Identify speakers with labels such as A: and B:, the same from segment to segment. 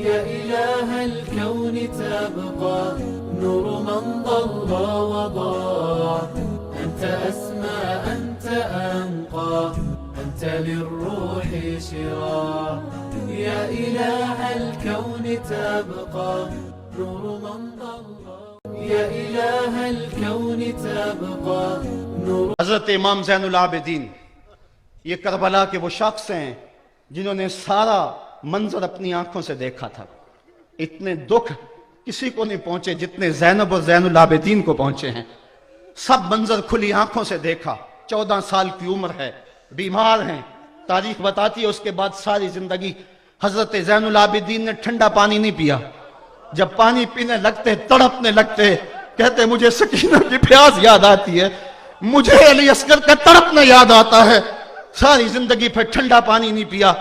A: يا إله الكون تبقى نور من ضل وضاع، أنت أسمى أنت أنقى أنت للروح شراع. يا إله الكون تبقى نور من ضل، يا إله الكون تبقى نور.
B: حضرت امام زین العابدین یہ کربلا کے وہ شخص ہیں جنہوں نے سارا منظر اپنی آنکھوں سے دیکھا تھا. اتنے دکھ کسی کو نہیں پہنچے جتنے زینب اور زین العابدین کو پہنچے ہیں. سب منظر کھلی آنکھوں سے دیکھا. 14 سال کی عمر ہے، بیمار ہیں. تاریخ بتاتی ہے اس کے بعد ساری زندگی حضرت زین العابدین نے ٹھنڈا پانی نہیں پیا. جب پانی پینے لگتے تڑپنے لگتے، کہتے مجھے سکینہ کی پیاس یاد آتی ہے، مجھے علی اصغر کا تڑپنا یاد آتا ہے. ساری زندگی پھر ٹھنڈا پانی نہیں پیا.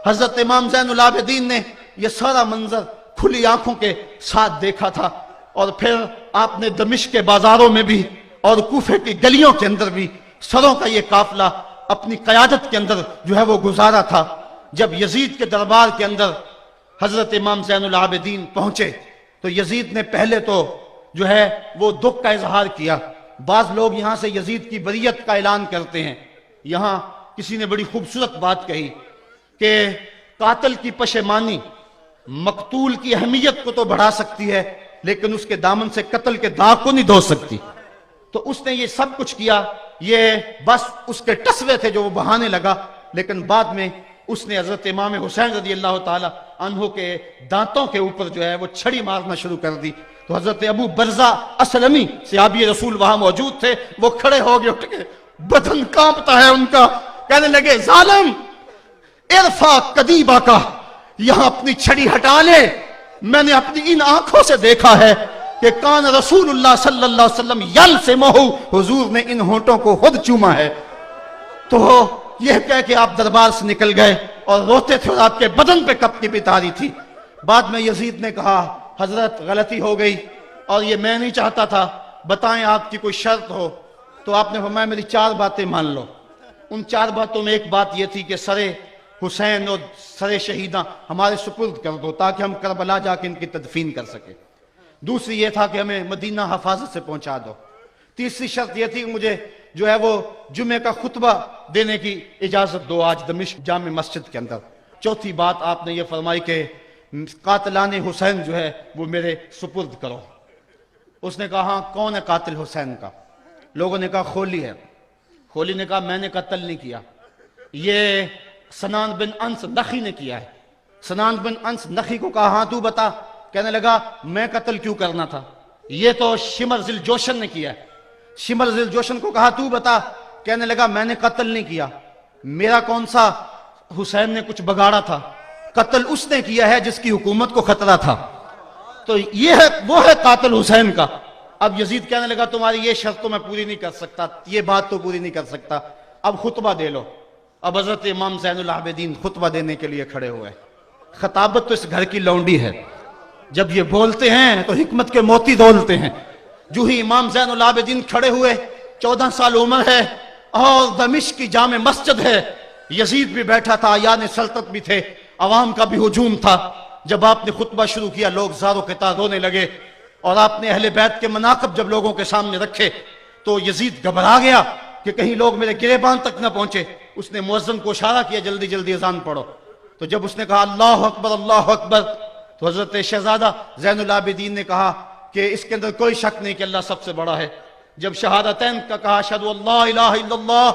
B: حضرت امام زین العابدین نے یہ سارا منظر کھلی آنکھوں کے ساتھ دیکھا تھا. اور پھر آپ نے دمشق کے بازاروں میں بھی اور کوفے کی گلیوں کے اندر بھی سروں کا یہ قافلہ اپنی قیادت کے اندر جو ہے وہ گزارا تھا. جب یزید کے دربار کے اندر حضرت امام زین العابدین پہنچے تو یزید نے پہلے تو جو ہے وہ دکھ کا اظہار کیا. بعض لوگ یہاں سے یزید کی بریت کا اعلان کرتے ہیں. یہاں کسی نے بڑی خوبصورت بات کہی کہ قاتل کی پشیمانی مقتول کی اہمیت کو تو بڑھا سکتی ہے لیکن اس کے دامن سے قتل کے داغ کو نہیں دھو سکتی. تو اس نے یہ سب کچھ کیا، یہ بس اس کے ٹسوے تھے جو وہ بہانے لگا. لیکن بعد میں اس نے حضرت امام حسین رضی اللہ تعالی عنہ کے دانتوں کے اوپر جو ہے وہ چھڑی مارنا شروع کر دی. تو حضرت ابو برزہ اسلمی صحابی رسول وہاں موجود تھے. وہ کھڑے ہو گئے، اٹھ کے بدن کانپتا ہے ان کا. کہنے لگے ظالم ارفع قدیبہ کا، یہاں اپنی چھڑی ہٹا لے. میں نے اپنی ان آنکھوں سے دیکھا ہے کہ کان رسول اللہ صلی اللہ علیہ وسلم یلسمہ، حضور نے ان ہونٹوں کو خود چوما ہے. تو یہ کہہ کہ آپ دربار سے نکل گئے اور روتے تھے اور آپ کے بدن پہ کپڑی بھی تاری تھی. بعد میں یزید نے کہا حضرت غلطی ہو گئی اور یہ میں نہیں چاہتا تھا، بتائیں آپ کی کوئی شرط ہو. تو آپ نے فرمایا میری 4 باتیں مان لو. ان 4 باتوں میں ایک بات یہ تھی کہ سر حسین اور سر شہیداں ہمارے سپرد کر دو تاکہ ہم کربلا جا کے ان کی تدفین کر سکیں. دوسری یہ تھا کہ ہمیں مدینہ حفاظت سے پہنچا دو. تیسری شرط یہ تھی کہ مجھے جو ہے وہ جمعہ کا خطبہ دینے کی اجازت دو آج دمشق جامع مسجد کے اندر. چوتھی بات آپ نے یہ فرمائی کہ قاتلان حسین جو ہے وہ میرے سپرد کرو. اس نے کہا ہاں کون ہے قاتل حسین کا؟ لوگوں نے کہا خولی ہے. خولی نے کہا میں نے قتل نہیں کیا، یہ سنان بن انس نخی نے کیا ہے. سنان بن انس نخی کو کہا ہاں تو بتا. کہنے لگا میں قتل کیوں کرنا تھا، یہ تو شمر ذل جوشن نے کیا ہے. شمر ذل جوشن کو کہا تو بتا. کہنے لگا میں نے قتل نہیں کیا، میرا کون سا حسین نے کچھ بگاڑا تھا، قتل اس نے کیا ہے جس کی حکومت کو خطرہ تھا. تو یہ ہے وہ ہے قاتل حسین کا. اب یزید کہنے لگا تمہاری یہ شرط تو میں پوری نہیں کر سکتا، یہ بات تو پوری نہیں کر سکتا، اب خطبہ دے لو. اب حضرت امام زین العابدین خطبہ دینے کے لیے کھڑے ہوئے. خطابت تو اس گھر کی لونڈی ہے، جب یہ بولتے ہیں تو حکمت کے موتی دولتے ہیں. جو ہی امام زین العابدین کھڑے ہوئے، 14 سال عمر ہے اور دمشق کی جامع مسجد ہے. یزید بھی بیٹھا تھا، یعنی سلطنت بھی تھے، عوام کا بھی ہجوم تھا. جب آپ نے خطبہ شروع کیا لوگ زار و قطار رونے لگے اور آپ نے اہل بیت کے مناقب جب لوگوں کے سامنے رکھے تو یزید گھبرا گیا کہ کہیں لوگ میرے گریبان تک نہ پہنچے. اس نے مؤذن کو اشارہ کیا جلدی جلدی اذان پڑھو. تو جب اس نے کہا اللہ اکبر اللہ اکبر تو حضرت شہزادہ زین العابدین نے کہا کہ اس کے اندر کوئی شک نہیں کہ اللہ سب سے بڑا ہے. جب شہادتین کا کہا اشہد ان لا الہ الا اللہ،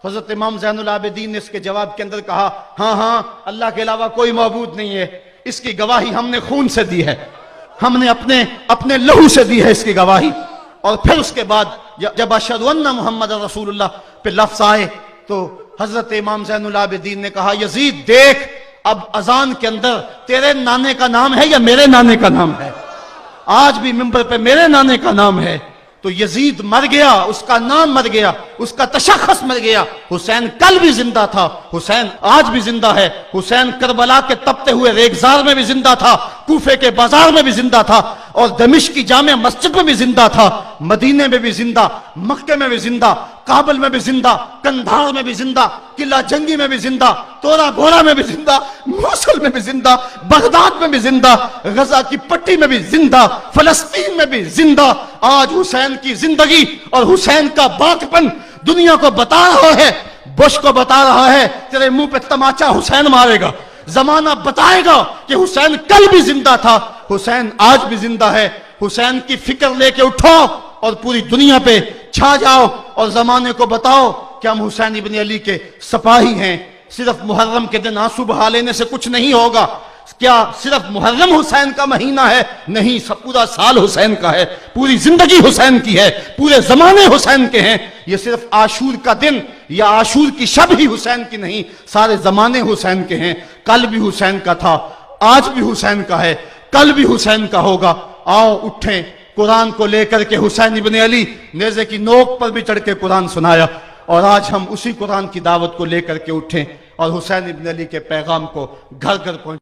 B: حضرت امام زین العابدین نے اس کے جواب کے اندر کہا ہاں ہاں اللہ کے علاوہ کوئی معبود نہیں ہے، اس کی گواہی ہم نے خون سے دی ہے، ہم نے اپنے لہو سے دی ہے اس کی گواہی. اور پھر اس کے بعد جب اشہد ان محمد رسول اللہ پہ لفظ آئے تو حضرت امام زین العابدین نے کہا یزید دیکھ اب اذان کے اندر تیرے نانے کا نام ہے یا میرے نانے کا نام ہے؟ آج بھی منبر پہ میرے نانے کا نام ہے. تو یزید مر گیا، اس کا نام مر گیا، اس کا تشخص مر گیا. حسین کل بھی زندہ تھا، حسین آج بھی زندہ ہے. حسین کربلا کے تپتے ہوئے ریگزار میں بھی زندہ تھا، کوفے کے بازار میں بھی زندہ تھا. اور دمشق کی جامع مسجد میں بھی زندہ تھا، مدینے میں بھی زندہ، مکہ میں بھی زندہ، کابل میں بھی زندہ، کندھار میں بھی زندہ، قلعہ جنگی میں بھی زندہ، تورا گھوڑا میں بھی زندہ، موصل میں بھی زندہ، بغداد میں بھی زندہ، غزہ کی پٹی میں بھی زندہ، فلسطین میں بھی زندہ۔ آج حسین کی زندگی اور حسین کا باقپن دنیا کو بتا رہا ہے، بش کو بتا رہا ہے تیرے منہ پہ تماچا حسین مارے گا۔ زمانہ بتائے گا کہ حسین کل بھی زندہ تھا، حسین آج بھی زندہ ہے۔ حسین کی فکر لے کے اٹھو اور پوری دنیا پہ چھا جاؤ اور زمانے کو بتاؤ کہ ہم حسین ابن علی کے سپاہی ہیں۔ صرف محرم کے دن آنسو بہا لینے سے کچھ نہیں ہوگا۔ کیا صرف محرم حسین کا مہینہ ہے؟ نہیں، پورا سال حسین کا ہے، پوری زندگی حسین کی ہے، پورے زمانے حسین کے ہیں۔ یہ صرف عاشور کا دن یا عاشور کی شب ہی حسین کی نہیں، سارے زمانے حسین کے ہیں۔ کل بھی حسین کا تھا، آج بھی حسین کا ہے، کل بھی حسین کا ہوگا۔ آؤ اٹھیں، قرآن کو لے کر کے حسین ابن علی نیزے کی نوک پر بھی چڑھ کے قرآن سنایا، اور آج ہم اسی قرآن کی دعوت کو لے کر کے اٹھیں اور حسین ابن علی کے پیغام کو گھر گھر پہنچ